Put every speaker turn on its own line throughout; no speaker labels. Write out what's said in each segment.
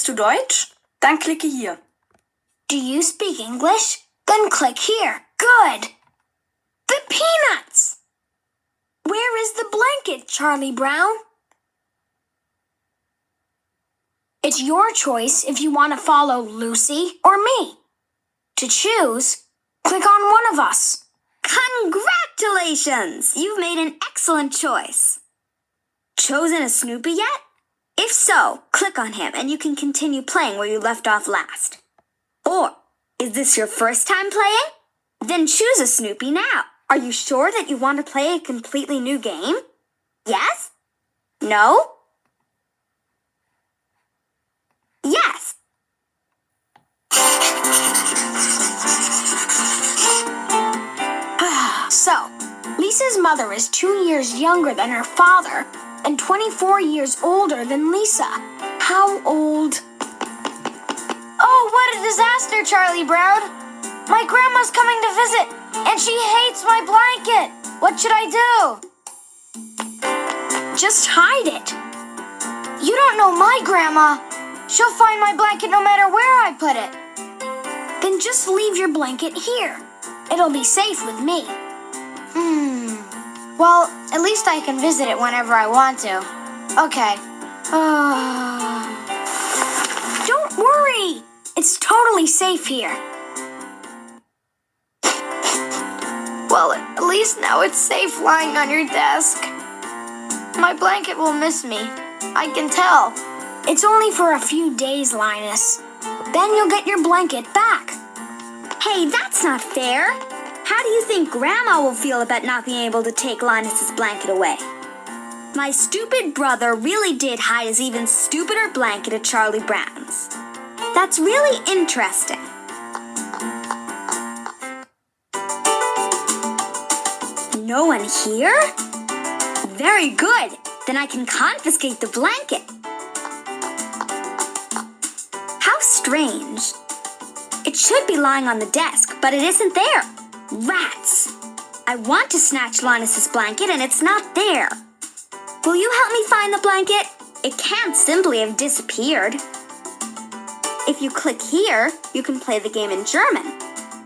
du Deutsch? Dann klicke hier.
Do you speak English? Then click here. Good. The peanuts! Where is the blanket, Charlie Brown? It's your choice if you want to follow Lucy or me. To choose, click on one of us.
Congratulations! You've made an excellent choice. Chosen a Snoopy yet? If so, click on him and you can continue playing where you left off last. Or, is this your first time playing? Then choose a Snoopy now. Are you sure that you want to play a completely new game? Yes? No? Yes.
So, Lisa's mother is 2 years younger than her father and 24 years older than Lisa. How old? Oh, what a disaster, Charlie Brown. My grandma's coming to visit, and she hates my blanket. What should I do? Just hide it. You don't know my grandma. She'll find my blanket no matter where I put it. Then just leave your blanket here. It'll be safe with me. Well, at least I can visit it whenever I want to. Okay. Don't worry. It's totally safe here. Well, at least now it's safe lying on your desk. My blanket will miss me. I can tell. It's only for a few days, Linus. Then you'll get your blanket back.
Hey, that's not fair. How do you think Grandma will feel about not being able to take Linus's blanket away? My stupid brother really did hide his even stupider blanket at Charlie Brown's. That's really interesting. No one here? Very good. Then I can confiscate the blanket. How strange. It should be lying on the desk, but it isn't there. Rats! I want to snatch Linus's blanket and it's not there. Will you help me find the blanket? It can't simply have disappeared. If you click here, you can play the game in German.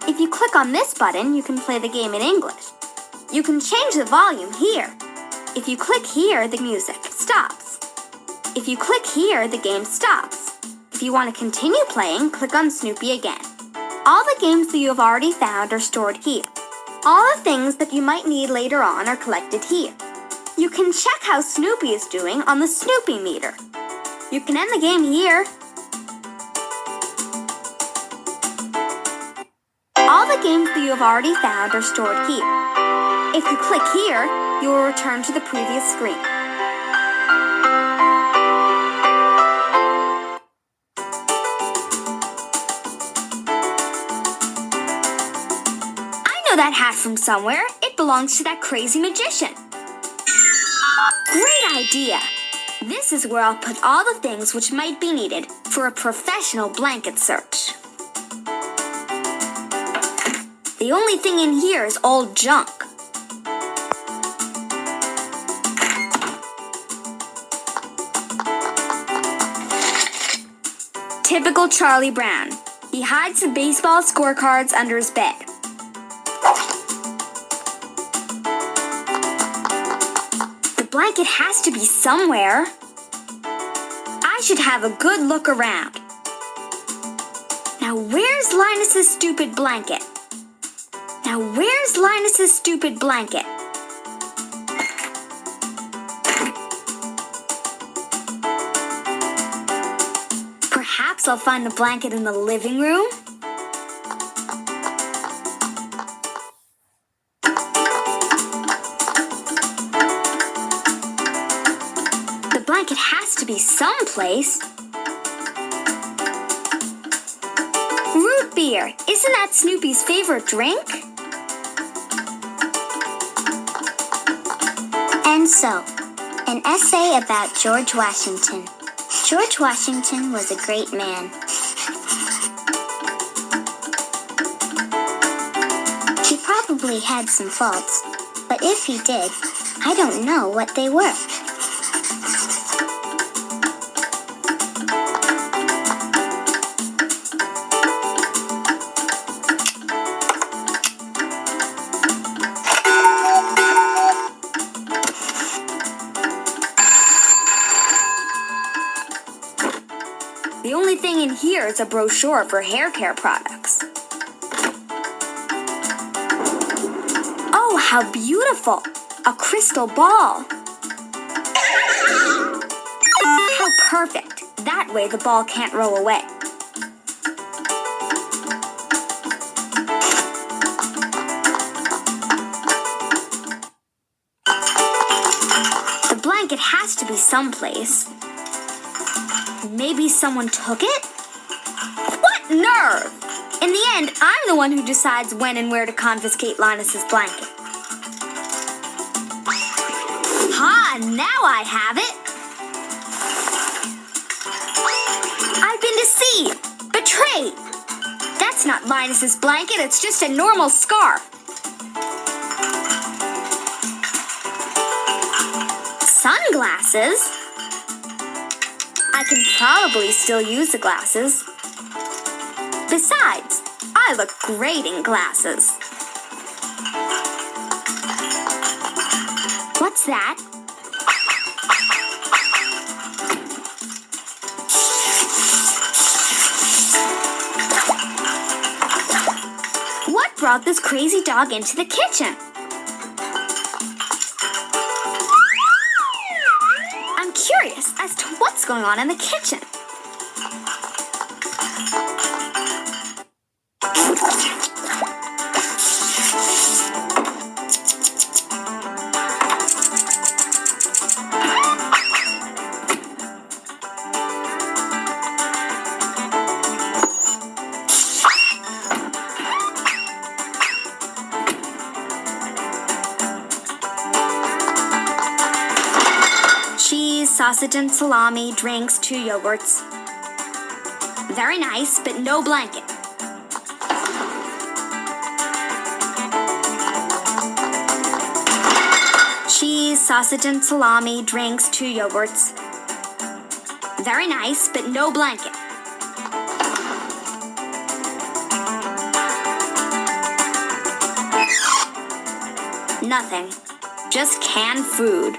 If you click on this button, you can play the game in English. You can change the volume here. If you click here, the music stops. If you click here, the game stops. If you want to continue playing, click on Snoopy again. All the games that you have already found are stored here. All the things that you might need later on are collected here. You can check how Snoopy is doing on the Snoopy meter. You can end the game here. All the games that you have already found are stored here. If you click here, you will return to the previous screen. That hat from somewhere. It belongs to that crazy magician. Great idea. This is where I'll put all the things which might be needed for a professional blanket search. The only thing in here is old junk. Typical Charlie Brown. He hides the baseball scorecards under his bed. The blanket has to be somewhere. I should have a good look around. Now where's Linus's stupid blanket? Now where's Linus's stupid blanket? Perhaps I'll find the blanket in the living room? The blanket has to be someplace. Root beer! Isn't that Snoopy's favorite drink?
And so, an essay about George Washington. George Washington was a great man. He probably had some faults, but if he did, I don't know what they were.
here is a brochure for hair care products. Oh, how beautiful! A crystal ball. How perfect. That way the ball can't roll away. The blanket has to be someplace. Maybe someone took it? What nerve! In the end, I'm the one who decides when and where to confiscate Linus's blanket. Ha! Now I have it! I've been deceived! Betrayed! That's not Linus's blanket, it's just a normal scarf. Sunglasses? I can probably still use the glasses. Besides, I look great in glasses. What's that? What brought this crazy dog into the kitchen? I'm curious as to what's going on in the kitchen. Sausage and salami, drinks, 2 yogurts. Very nice, but no blanket. Cheese, sausage and salami, drinks, 2 yogurts. Very nice, but no blanket. Nothing. Just canned food.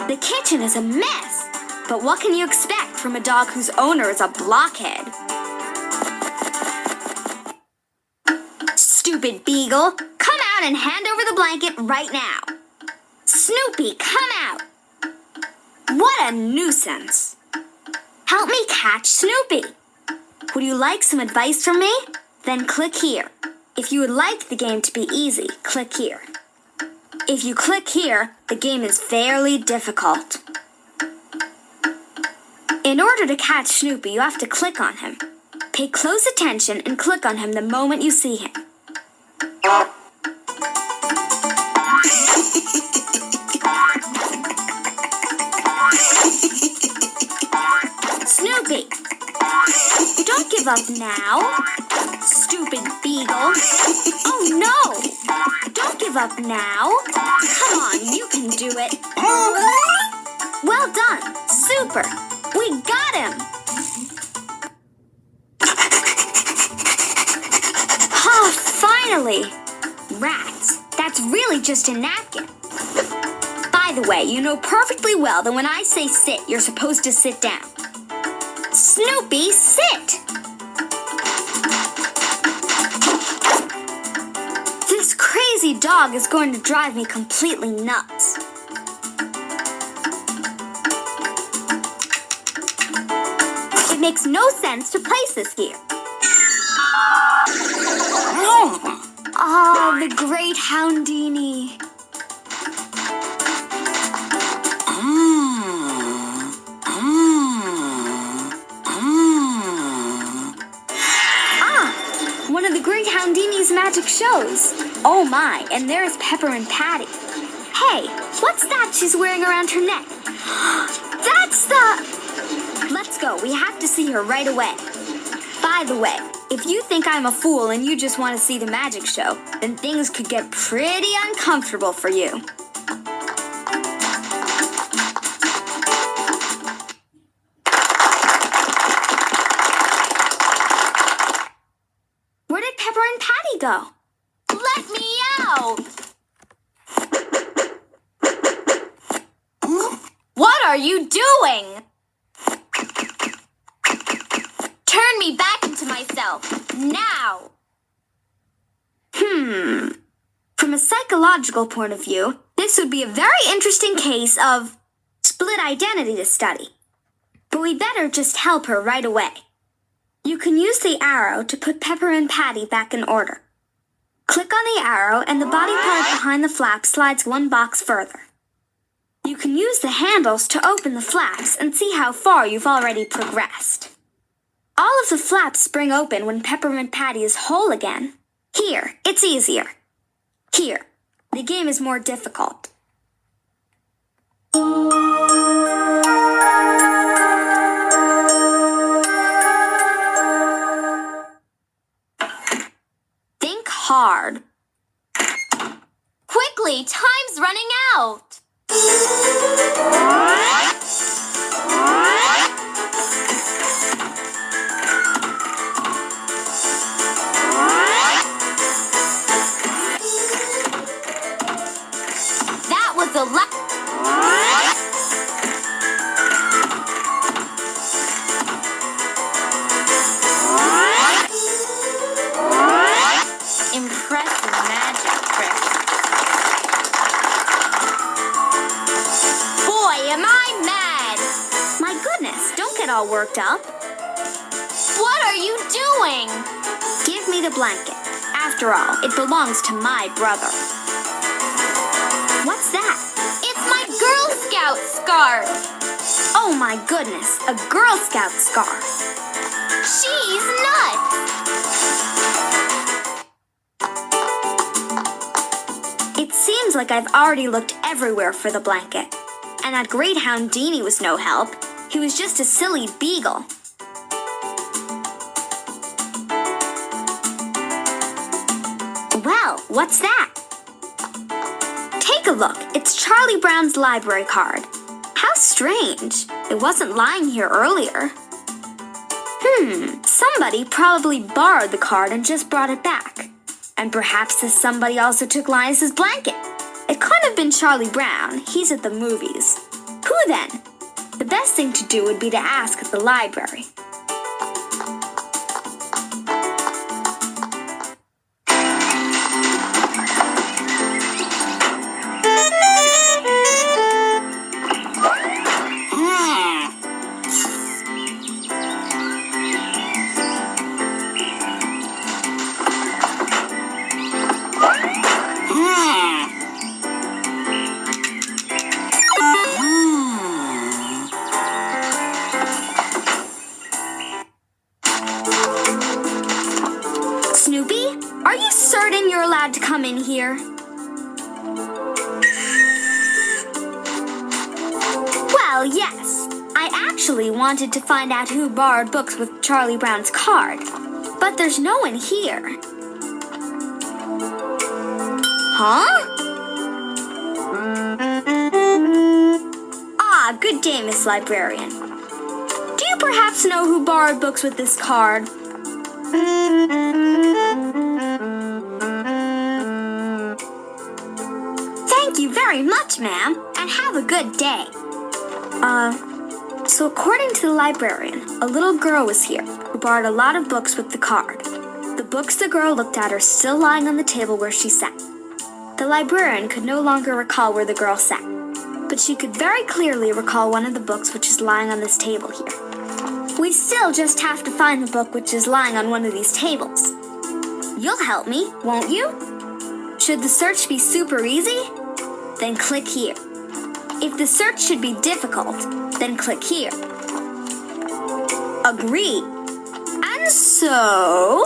The kitchen is a mess, but what can you expect from a dog whose owner is a blockhead? Stupid Beagle, come out and hand over the blanket right now. Snoopy, come out. What a nuisance. Help me catch Snoopy. Would you like some advice from me? Then click here. If you would like the game to be easy, click here. If you click here, the game is fairly difficult. In order to catch Snoopy, you have to click on him. Pay close attention and click on him the moment you see him. Snoopy! Don't give up now. Stupid Beagle. Oh no! Don't give up now. Come on, you can do it. Well done. Super. We got him. Oh, finally. Rats. That's really just a napkin. By the way, you know perfectly well that when I say sit, you're supposed to sit down. Snoopy, sit! This crazy dog is going to drive me completely nuts. It makes no sense to place this here. Oh, the great Houndini. One of the great Houndini's magic shows. Oh my, and there's Peppermint Patty. Hey, what's that she's wearing around her neck? That's the... We have to see her right away. By the way, if you think I'm a fool and you just want to see the magic show, then things could get pretty uncomfortable for you. Where did Pepper and Patty go?
Let me out! What are you doing? Turn me back into myself, now!
From a psychological point of view, this would be a very interesting case of split identity to study. But we better just help her right away. You can use the arrow to put Pepper and Patty back in order. Click on the arrow and the body part behind the flap slides one box further. You can use the handles to open the flaps and see how far you've already progressed. All of the flaps spring open when Peppermint Patty is whole again. Here, it's easier. Here, the game is more difficult. Think hard.
Quickly, time's running out! That was a lot. Impressive magic trick. Boy, am I mad!
My goodness, don't get all worked up.
What are you doing?
Give me the blanket. After all, it belongs to my brother. What's that?
It's my Girl Scout scarf.
Oh my goodness, a Girl Scout scarf.
She's nuts.
It seems like I've already looked everywhere for the blanket. And that Greyhound Deanie was no help. He was just a silly beagle. Well, what's that? Take a look. It's Charlie Brown's library card. How strange. It wasn't lying here earlier. Somebody probably borrowed the card and just brought it back. And perhaps this somebody also took Linus's blanket. It couldn't have been Charlie Brown. He's at the movies. Who then? The best thing to do would be to ask at the library. Snoopy, are you certain you're allowed to come in here? Well, yes. I actually wanted to find out who borrowed books with Charlie Brown's card, but there's no one here. Huh? Ah, good day, Miss Librarian. Do you perhaps know who borrowed books with this card? Thank you very much, ma'am, and have a good day. So according to the librarian, a little girl was here who borrowed a lot of books with the card. The books the girl looked at are still lying on the table where she sat. The librarian could no longer recall where the girl sat, but she could very clearly recall one of the books which is lying on this table here. We still just have to find the book which is lying on one of these tables. You'll help me, won't you? Should the search be super easy? Then click here. If the search should be difficult, then click here. Agree. And so,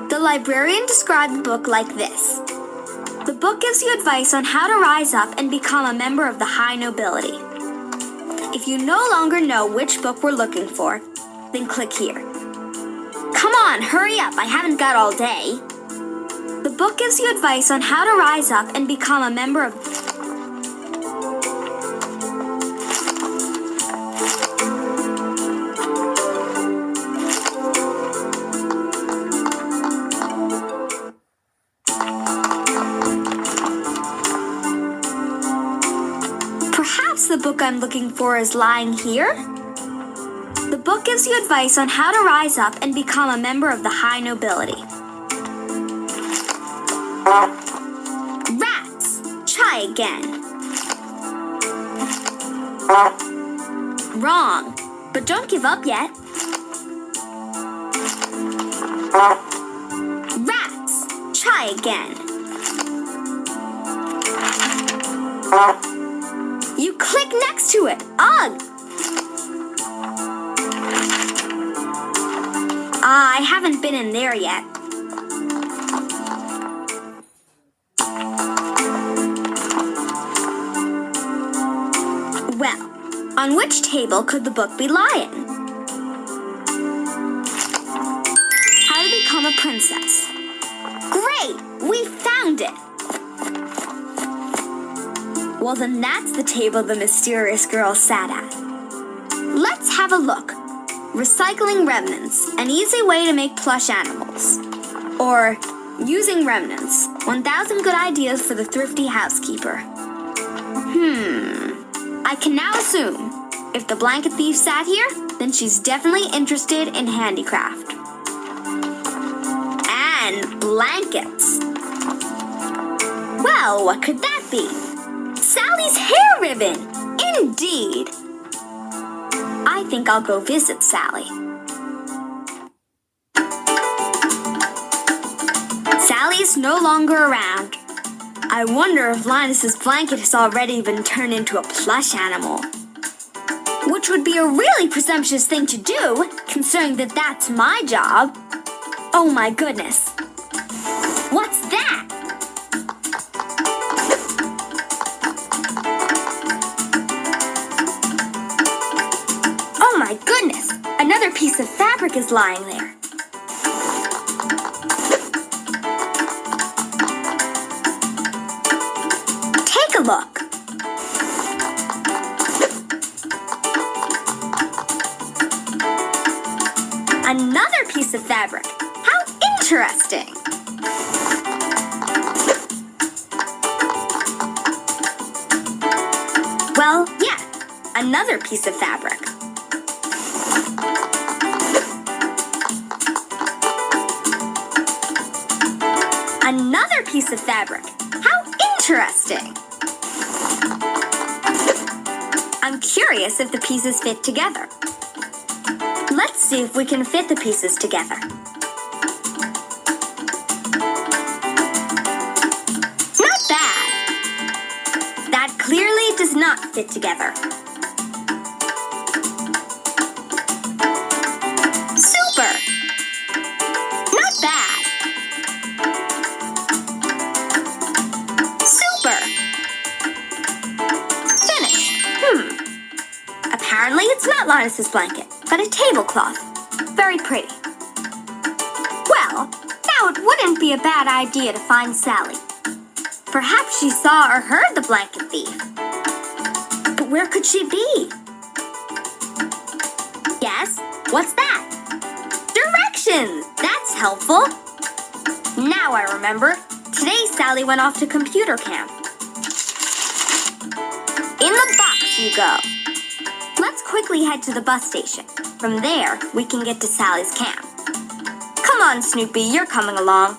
the librarian described the book like this. The book gives you advice on how to rise up and become a member of the high nobility. If you no longer know which book we're looking for, then click here. Come on, hurry up, I haven't got all day. The book gives you advice on how to rise up and become a member of... Perhaps the book I'm looking for is lying here? The book gives you advice on how to rise up and become a member of the high nobility. Rats! Try again. Wrong, but don't give up yet. Rats! Try again. You click next to it. Ugh! I haven't been in there yet. Well, on which table could the book be lying? How to become a princess. Great! We found it! Well, then that's the table the mysterious girl sat at. Let's have a look. Recycling remnants, an easy way to make plush animals. Or, using remnants, 1,000 good ideas for the thrifty housekeeper. I can now assume, if the blanket thief sat here, then she's definitely interested in handicraft. And blankets. Well, what could that be? Sally's hair ribbon! Indeed! I think I'll go visit Sally. Sally's no longer around. I wonder if Linus's blanket has already been turned into a plush animal. Which would be a really presumptuous thing to do, considering that that's my job. Oh my goodness. What's that? Oh my goodness! Another piece of fabric is lying there. Take a look. Another piece of fabric. How interesting! Well, yeah, another piece of fabric. Another piece of fabric. How interesting! I'm curious if the pieces fit together. Let's see if we can fit the pieces together. Not bad. That clearly does not fit together. Super! Not bad. Super! Finished. Apparently it's not Linus's blanket, but a tablecloth. Very pretty. Well, now it wouldn't be a bad idea to find Sally. Perhaps she saw or heard the blanket thief. But where could she be? Yes? What's that? Directions! That's helpful. Now I remember. Today Sally went off to computer camp. In the box you go. Let's quickly head to the bus station. From there, we can get to Sally's camp. Come on, Snoopy, you're coming along.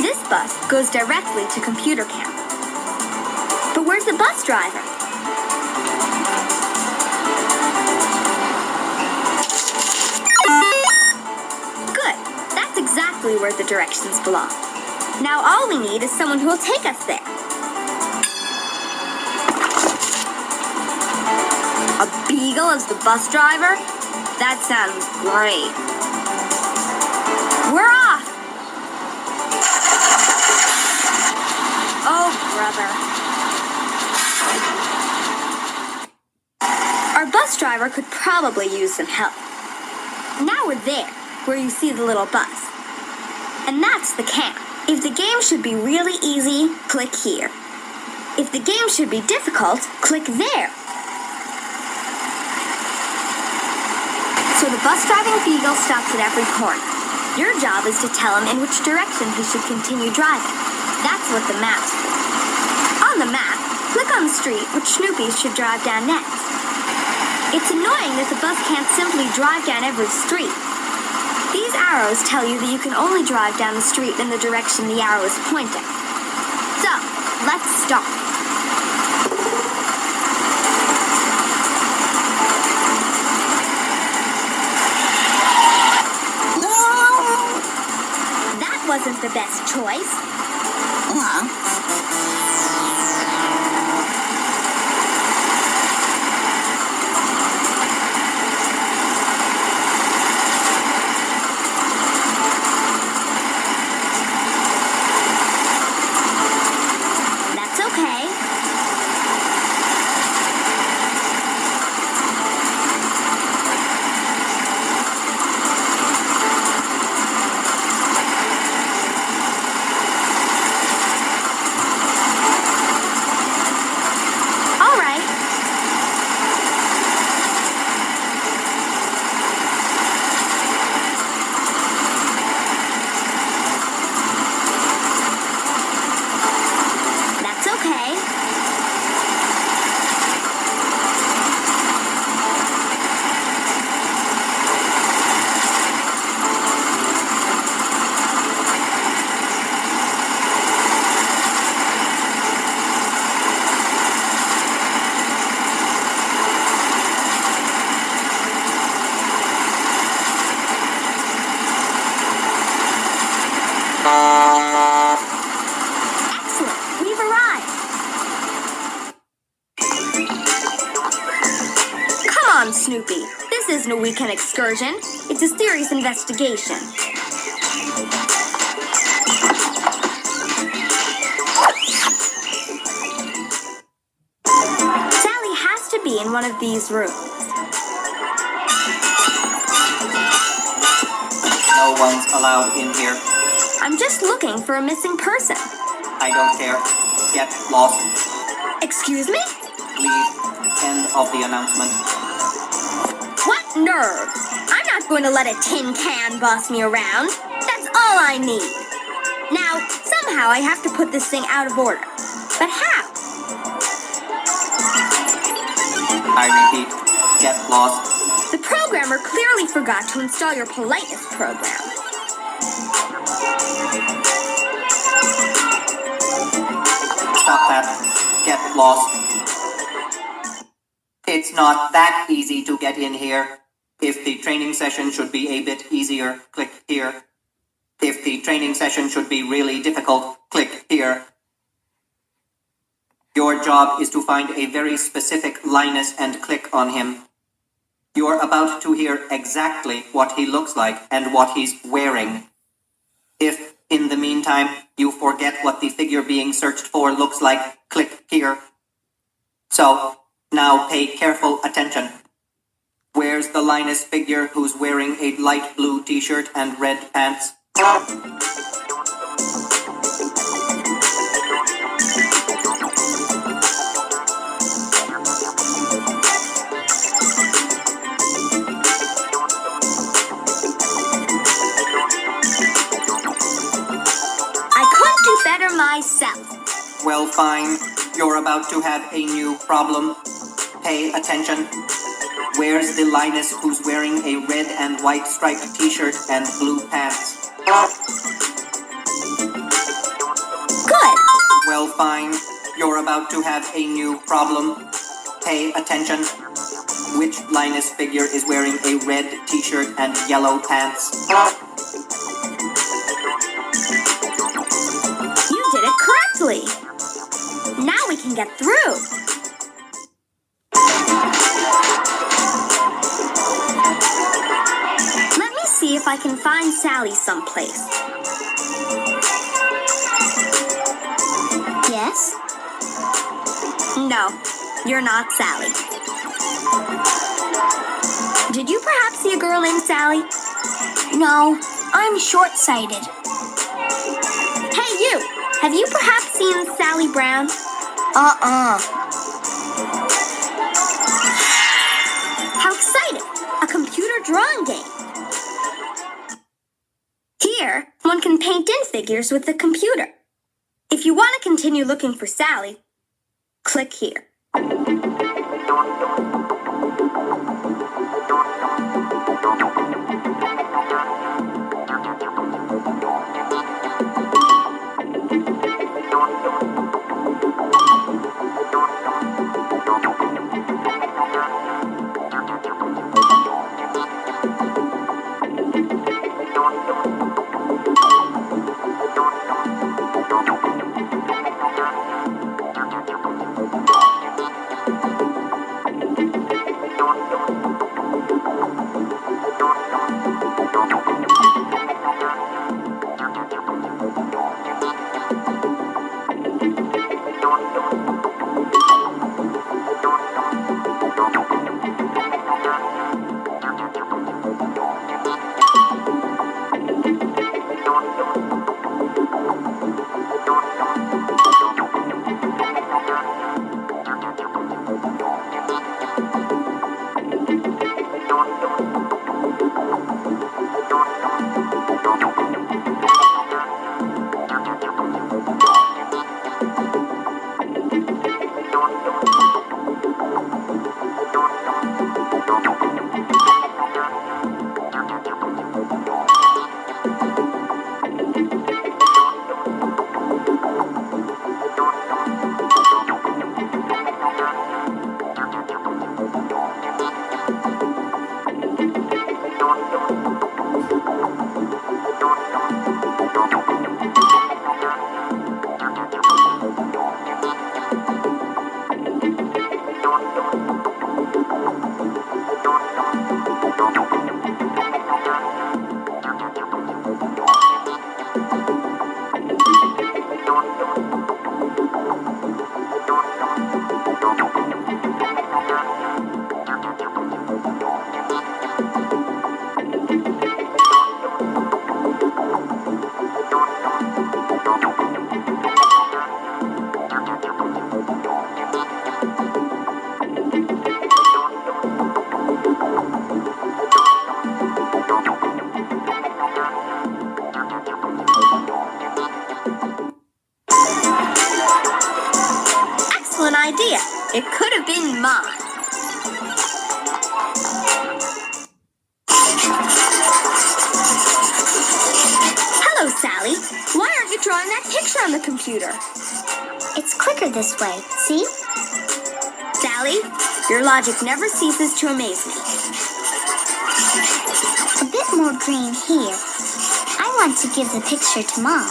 This bus goes directly to computer camp. But where's the bus driver? Exactly where the directions belong. Now all we need is someone who will take us there. A beagle as the bus driver? That sounds great. We're off! Oh, brother. Our bus driver could probably use some help. Now we're there, where you see the little bus. And that's the camp. If the game should be really easy, click here. If the game should be difficult, click there. So the bus driving beagle stops at every corner. Your job is to tell him in which direction he should continue driving. That's what the map's for. On the map, click on the street which Snoopy should drive down next. It's annoying that the bus can't simply drive down every street. These arrows tell you that you can only drive down the street in the direction the arrow is pointing. So, let's start. That wasn't the best choice. That's okay. All right. That's okay. Excellent. We've arrived. Come on, Snoopy. This isn't a weekend excursion. It's a serious investigation. Sally has to be in one of these rooms.
No one's allowed in here.
I'm just looking for a missing person.
I don't care. Get lost.
Excuse me?
Please. End of the announcement.
What nerve! I'm not going to let a tin can boss me around. That's all I need. Now, somehow I have to put this thing out of order. But how?
I repeat. Get lost.
The programmer clearly forgot to install your politeness program.
Stop that. Get lost. It's not that easy to get in here. If the training session should be a bit easier, click here. If the training session should be really difficult, click here. Your job is to find a very specific Linus and click on him. You're about to hear exactly what he looks like and what he's wearing. If, in the meantime, you forget what the figure being searched for looks like, click here. So, now pay careful attention. Where's the Linus figure who's wearing a light blue t-shirt and red pants?
Better myself.
Well, fine. You're about to have a new problem. Pay attention. Where's the Linus who's wearing a red and white striped t-shirt and blue pants?
Good.
Well, fine. You're about to have a new problem. Pay attention. Which Linus figure is wearing a red t-shirt and yellow pants?
You did it correctly. Now we can get through. can find Sally someplace.
Yes?
No, you're not Sally. Did you perhaps see a girl named Sally?
No, I'm short-sighted.
Hey, you! Have you perhaps seen Sally Brown?
Uh-uh.
How exciting! A computer drawing game. Here, one can paint in figures with the computer. If you want to continue looking for Sally, click here. Excellent idea. It could have been mine. Hello, Sally. Why aren't you drawing that picture on the computer?
It's quicker this way, see?
Sally, your logic never ceases to amaze me.
A bit more green here. I want to give the picture to Mom.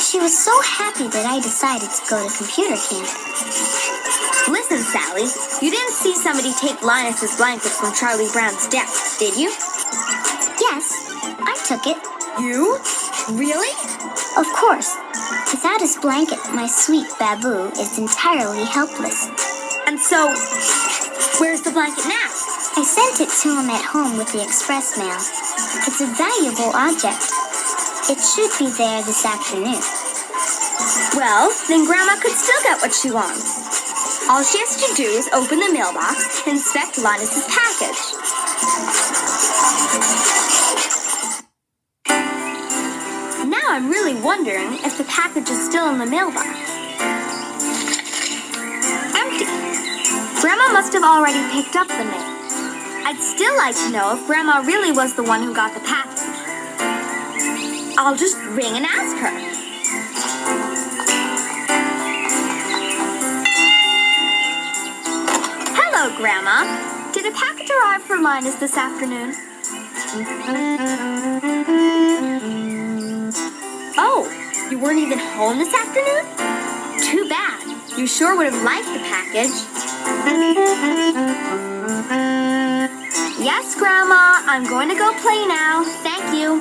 She was so happy that I decided to go to computer camp.
Listen, Sally, you didn't see somebody take Linus's blanket from Charlie Brown's desk, did you?
Yes, I took it.
You? Really?
Of course. Without his blanket, my sweet Babu is entirely helpless.
And so, where's the blanket now?
I sent it to him at home with the express mail. It's a valuable object. It should be there this afternoon.
Well, then Grandma could still get what she wants. All she has to do is open the mailbox and inspect Linus's package. Now I'm really wondering if the package is still in the mailbox. Empty. Grandma must have already picked up the mail. I'd still like to know if Grandma really was the one who got the package. I'll just ring and ask her. Hello, Grandma. Did a package arrive for Linus this afternoon? Oh, you weren't even home this afternoon? Too bad. You sure would have liked the package. Yes, Grandma, I'm going to go play now. Thank you.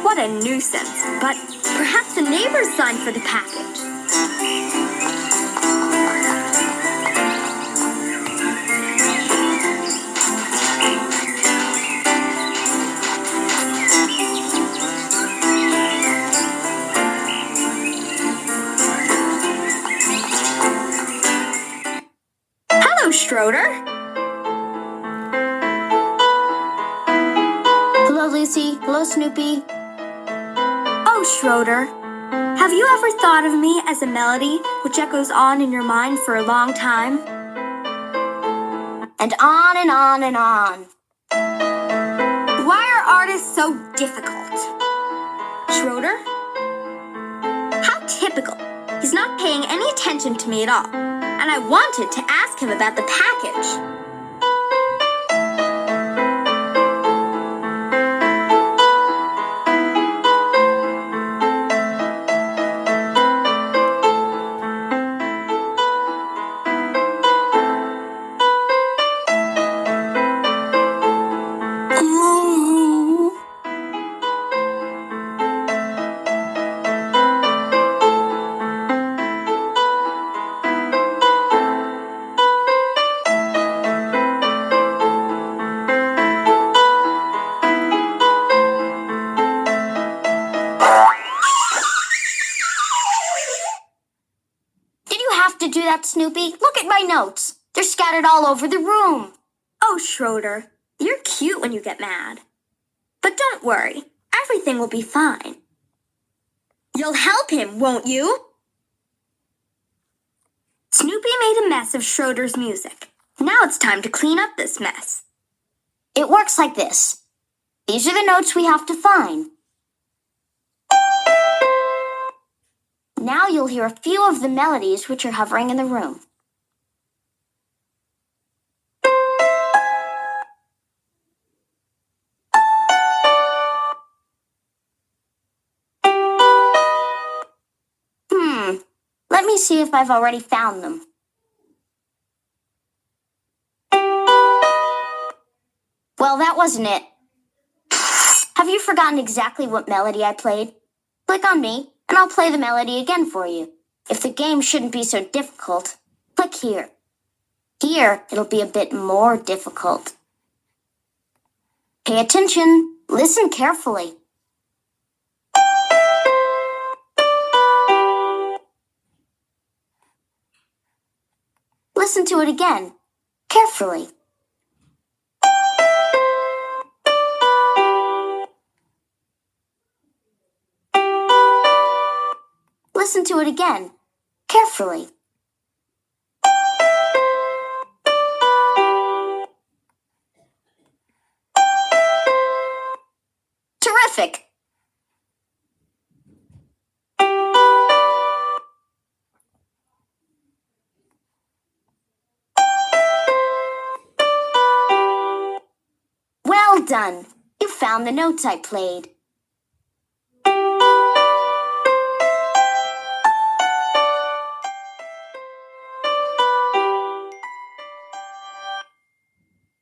What a nuisance, but perhaps the neighbors signed for the package. Hello, Schroeder.
Hello, Lucy. Hello, Snoopy.
Oh, Schroeder, have you ever thought of me as a melody which echoes on in your mind for a long time?
And on and on and on.
Why are artists so difficult? Schroeder? How typical. He's not paying any attention to me at all. And I wanted to ask him about the package.
Do that, Snoopy. Look at my notes. They're scattered all over the room.
Oh, Schroeder, you're cute when you get mad. But don't worry, everything will be fine. You'll help him, won't you? Snoopy made a mess of Schroeder's music. Now it's time to clean up this mess.
It works like this. These are the notes we have to find. Now you'll hear a few of the melodies which are hovering in the room. Let me see if I've already found them. Well, that wasn't it. Have you forgotten exactly what melody I played? Click on me, and I'll play the melody again for you. If the game shouldn't be so difficult, click here. Here, it'll be a bit more difficult. Pay attention. Listen carefully. Listen to it again, carefully. Listen to it again, carefully. Terrific! Well done! You found the notes I played.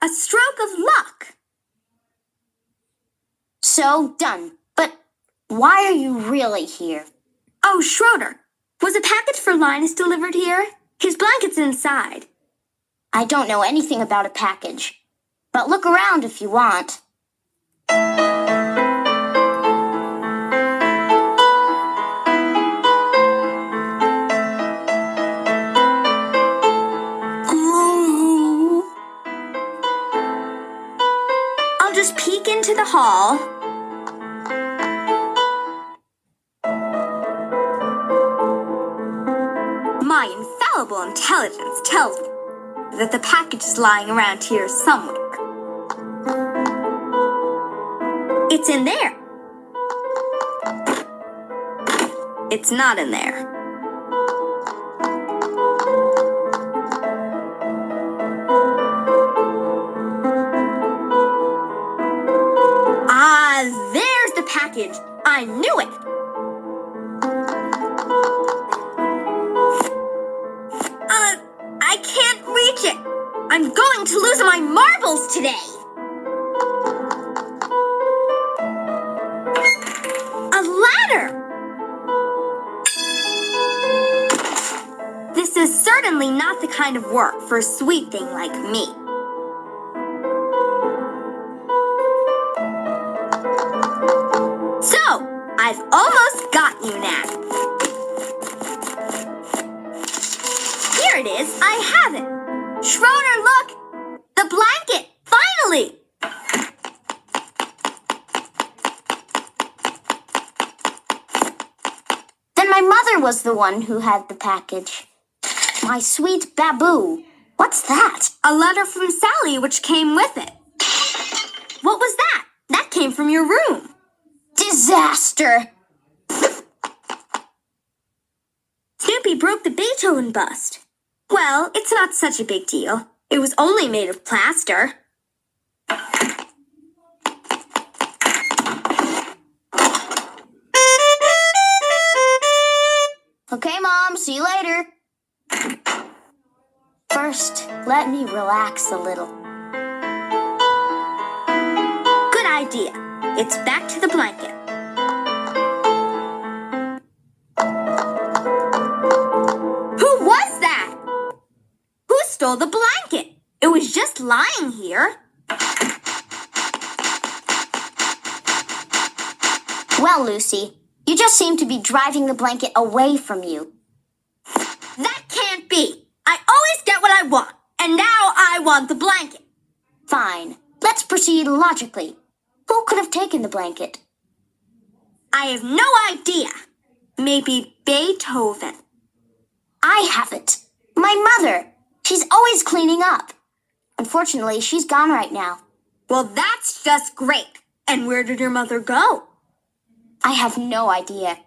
A stroke of luck!
So done. But why are you really here?
Oh, Schroeder, was a package for Linus delivered here? His blanket's inside.
I don't know anything about a package, but look around if you want.
I'll just peek into the hall. My infallible intelligence tells me that the package is lying around here somewhere. It's in there. It's not in there. Ah, there's the package. I knew it. I can't reach it. I'm going to lose my marbles today! A ladder! This is certainly not the kind of work for a sweet thing like me. So, I've almost got you now. Here it is, I have it. Schroeder, look! The blanket! Finally!
Then my mother was the one who had the package. My sweet Baboo. What's that?
A letter from Sally which came with it. What was that? That came from your room.
Disaster!
Snoopy broke the Beethoven bust. Well, it's not such a big deal. It was only made of plaster.
Okay, Mom, see you later. First, let me relax a little.
Good idea. It's back to the blanket. Who was that? Who stole the blanket? It was just lying here.
Well, Lucy, you just seem to be driving the blanket away from you.
That can't be. I always get what I want, and now I want the blanket.
Fine. Let's proceed logically. Who could have taken the blanket?
I have no idea. Maybe Beethoven.
I have it. My mother. She's always cleaning up. Unfortunately, she's gone right now.
Well, that's just great. And where did your mother go?
I have no idea.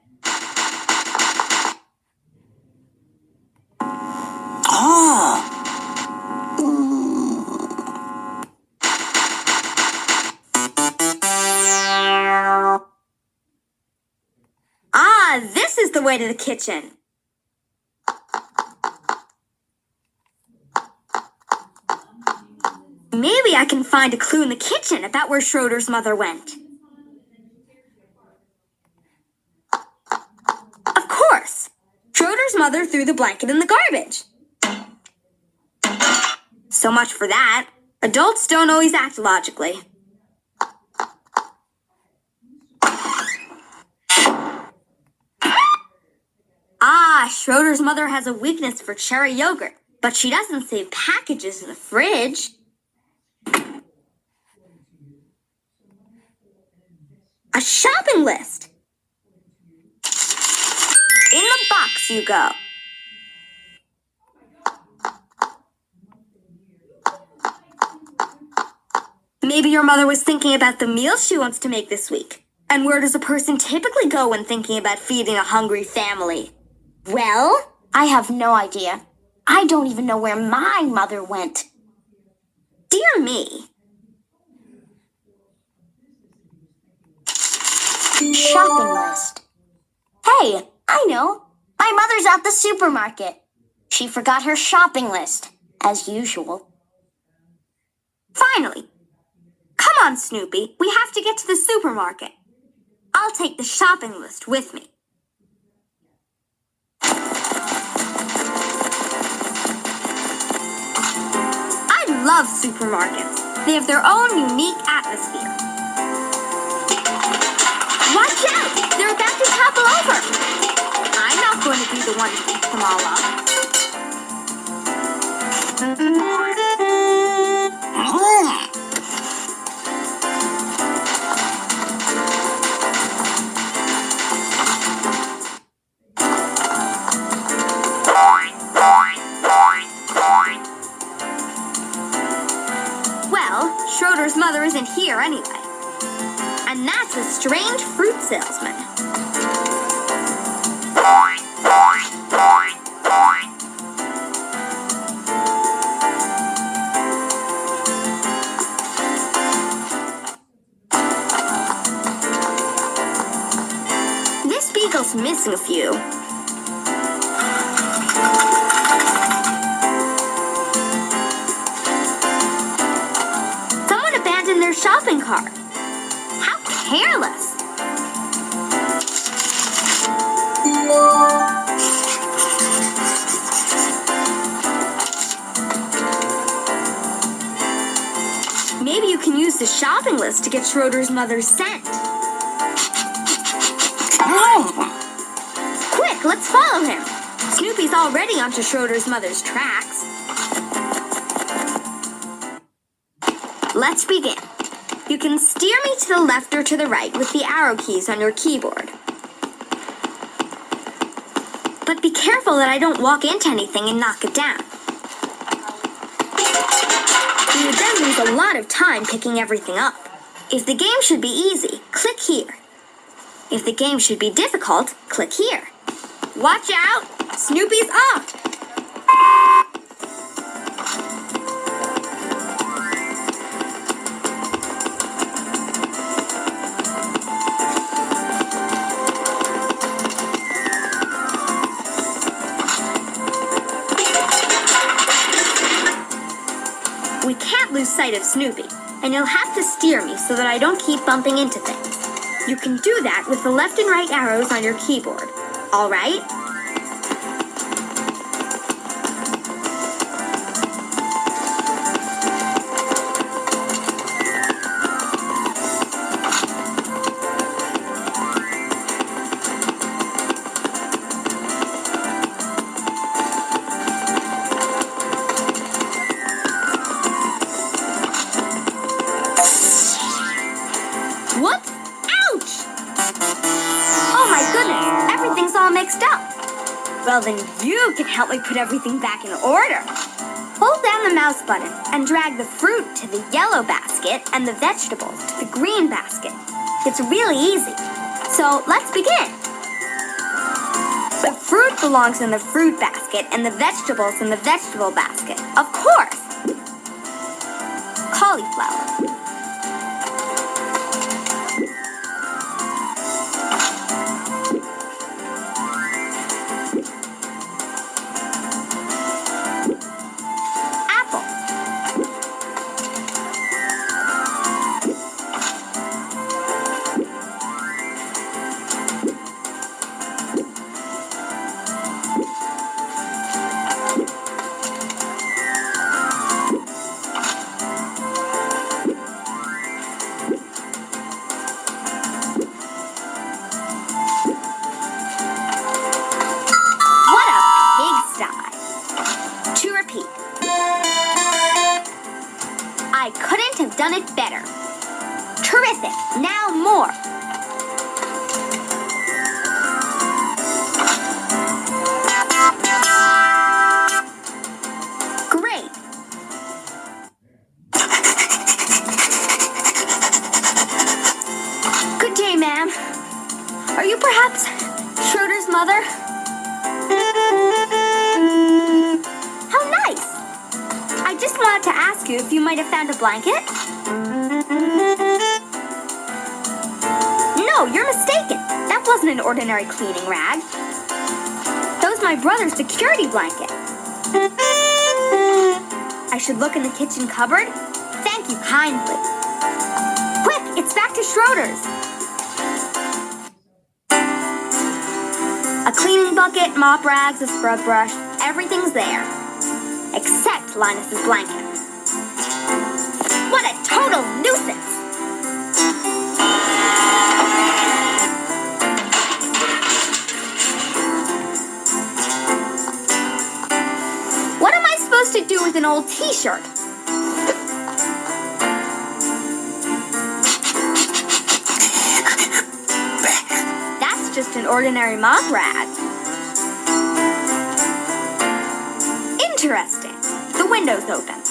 Ah, this is the way to the kitchen. Maybe I can find a clue in the kitchen about where Schroeder's mother went. Of course! Schroeder's mother threw the blanket in the garbage. So much for that. Adults don't always act logically. Ah, Schroeder's mother has a weakness for cherry yogurt, but she doesn't save packages in the fridge. A shopping list. In the box you go. Maybe your mother was thinking about the meal she wants to make this week. And where does a person typically go when thinking about feeding a hungry family? Well,
I have no idea. I don't even know where my mother went.
dear me.
Shopping list. Hey, I know. My mother's at the supermarket. She forgot her shopping list, as usual.
Finally. Come on, Snoopy. We have to get to the supermarket. I'll take the shopping list with me. I love supermarkets. They have their own unique atmosphere. Watch out! They're about to topple over. I'm not going to be the one to pick them all up. Well, Schroeder's mother isn't here anyway. And that's a strange fruit salesman. This beagle's missing a few. shopping cart. How careless! Maybe you can use the shopping list to get Schroeder's mother's scent. Quick, let's follow him. Snoopy's already onto Schroeder's mother's tracks. Let's begin. You can steer me to the left or to the right with the arrow keys on your keyboard. But be careful that I don't walk into anything and knock it down. You would then lose a lot of time picking everything up. If the game should be easy, click here. If the game should be difficult, click here. Watch out! Snoopy's off! We can't lose sight of Snoopy, and you'll have to steer me so that I don't keep bumping into things. You can do that with the left and right arrows on your keyboard. All right? Whoops! Ouch! Oh my goodness, everything's all mixed up. Well, then you can help me put everything back in order. Hold down the mouse button and drag the fruit to the yellow basket and the vegetables to the green basket. It's really easy. So let's begin. The fruit belongs in the fruit basket and the vegetables in the vegetable basket. Of course. Cauliflower. I couldn't have done it better. Terrific. Now more. Great. Good day, ma'am. Are you perhaps Schroeder's mother? How nice. I just wanted to ask you if you might have found a blanket? No, you're mistaken. That wasn't an ordinary cleaning rag. That was my brother's security blanket. I should look in the kitchen cupboard? Thank you kindly. Quick, it's back to Schroeder's. A cleaning bucket, mop rags, a scrub brush, everything's there. Except Linus's blanket. What a total nuisance! What am I supposed to do with an old t-shirt? That's just an ordinary mop rag. Interesting. The window's open.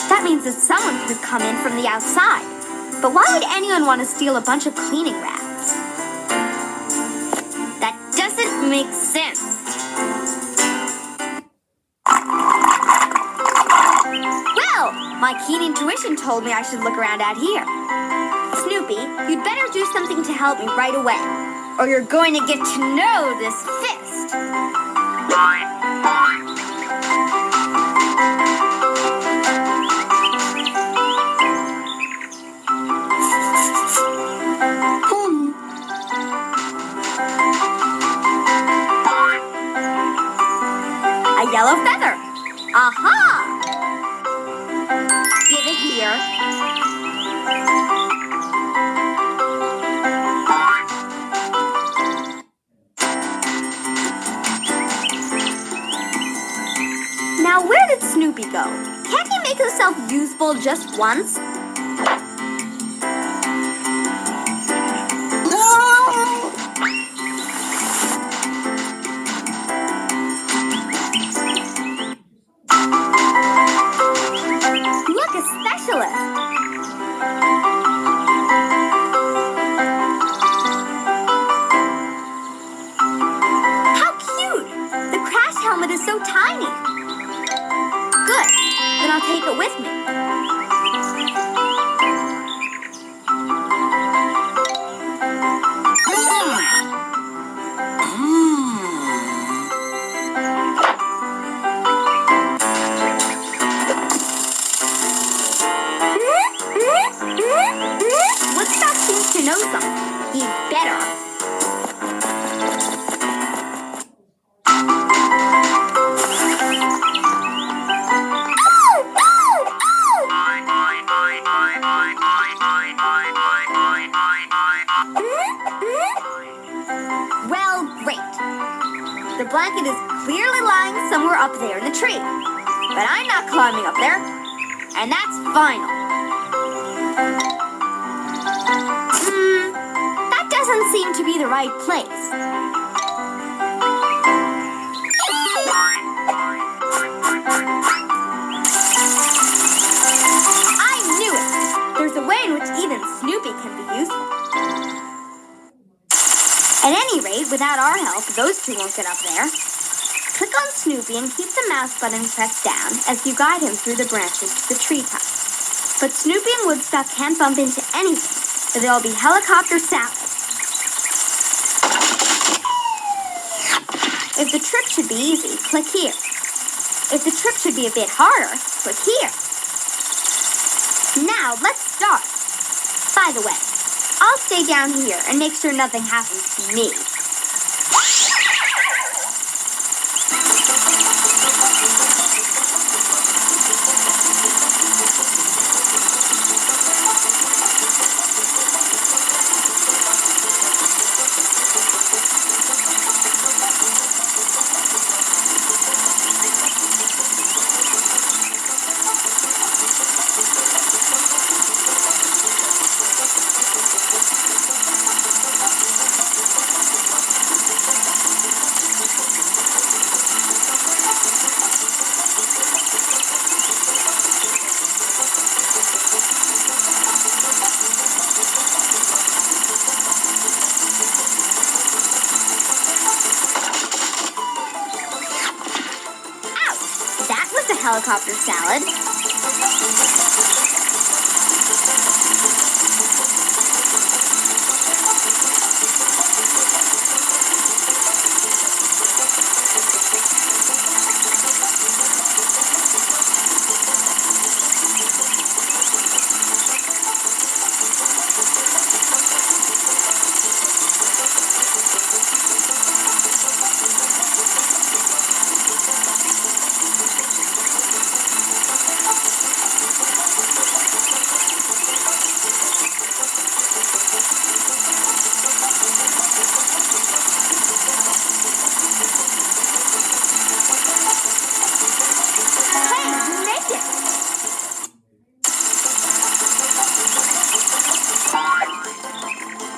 That means that someone could have come in from the outside. But why would anyone want to steal a bunch of cleaning rags? That doesn't make sense. Well, my keen intuition told me I should look around out here. Snoopy, you'd better do something to help me right away, or you're going to get to know this fist. yellow feather. Aha! Give it here. Now, where did Snoopy go? Can't he make himself useful just once? Look, a specialist! How cute! The crash helmet is so tiny. Good. Then I'll take it with me. Woodstock seems to know something. He'd better. Well, great. The blanket is clearly lying somewhere up there in the tree. But I'm not climbing up there. And that's final. That doesn't seem to be the right place. I knew it! There's a way in which even Snoopy can be useful. At any rate, without our help, those two won't get up there. Click on Snoopy and keep the mouse button pressed down as you guide him through the branches to the treetops. But Snoopy and Woodstock can't bump into anything, or there'll be helicopter salad. If the trip should be easy, click here. If the trip should be a bit harder, click here. Now, let's start. By the way, I'll stay down here and make sure nothing happens to me. Helicopter salad.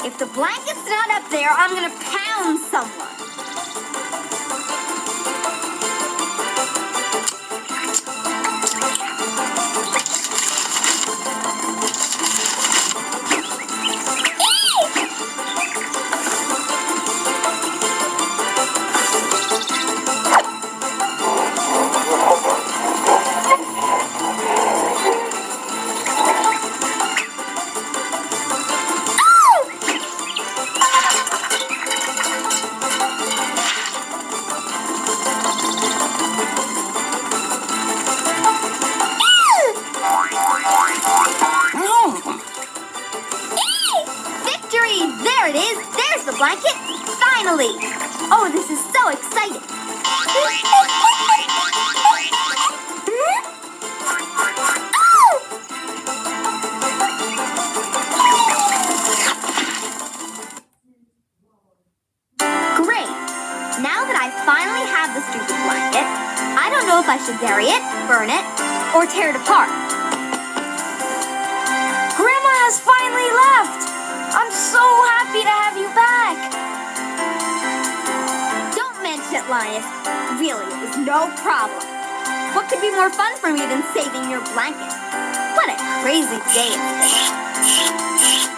If the blanket's not up there, I'm gonna pound someone. There it is! There's the blanket! Finally! Oh, this is so exciting! I finally have the stupid blanket, I don't know if I should bury it, burn it, or tear it apart.
Grandma has finally left! I'm so happy to have you back!
Don't mention it, Linus. Really, it was no problem. What could be more fun for me than saving your blanket? What a crazy day it's been.